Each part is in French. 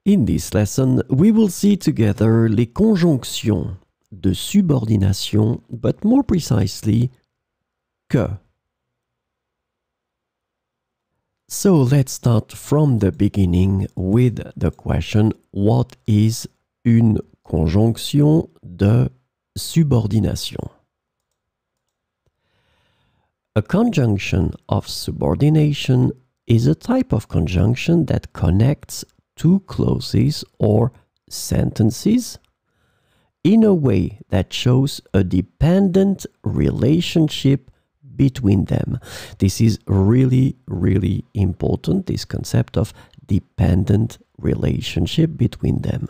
In this lesson, we will see together les conjonctions de subordination, but more precisely, que. So let's start from the beginning with the question, what is une conjonction de subordination? A conjunction of subordination is a type of conjunction that connects two clauses or sentences in a way that shows a dependent relationship between them. This is really, really important, this concept of dependent relationship between them.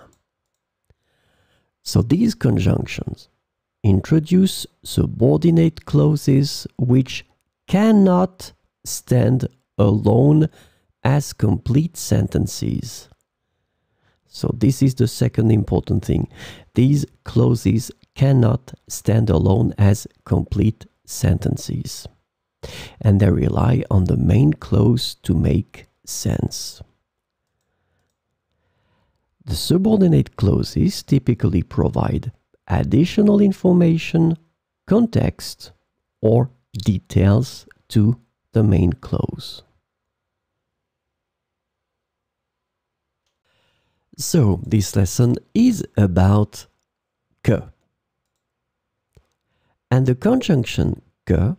So these conjunctions introduce subordinate clauses which cannot stand alone as complete sentences. So this is the second important thing. These clauses cannot stand alone as complete sentences, and they rely on the main clause to make sense. The subordinate clauses typically provide additional information, context, or details to the main clause. So, this lesson is about que. And the conjunction que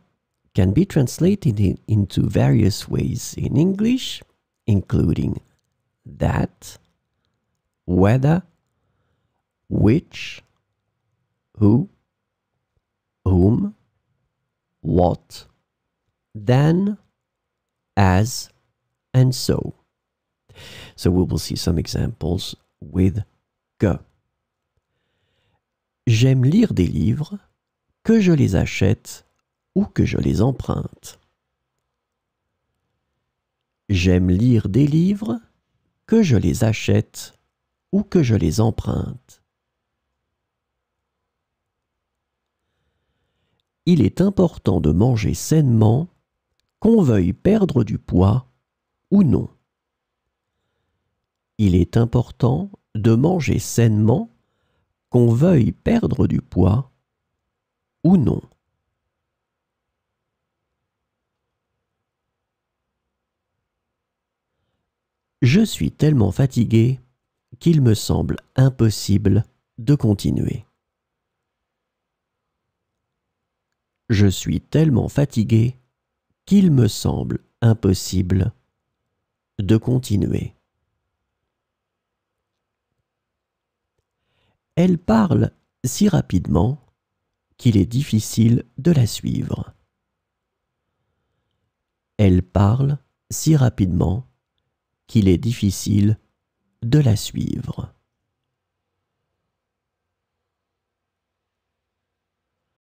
can be translated into various ways in English, including that, whether, which, who, whom, what, than, as, and so. So we will see some examples with que. J'aime lire des livres, que je les achète ou que je les emprunte. J'aime lire des livres, que je les achète ou que je les emprunte. Il est important de manger sainement, qu'on veuille perdre du poids ou non. Il est important de manger sainement, qu'on veuille perdre du poids ou non. Je suis tellement fatigué qu'il me semble impossible de continuer. Je suis tellement fatigué qu'il me semble impossible de continuer. Elle parle si rapidement qu'il est difficile de la suivre. Elle parle si rapidement qu'il est difficile de la suivre.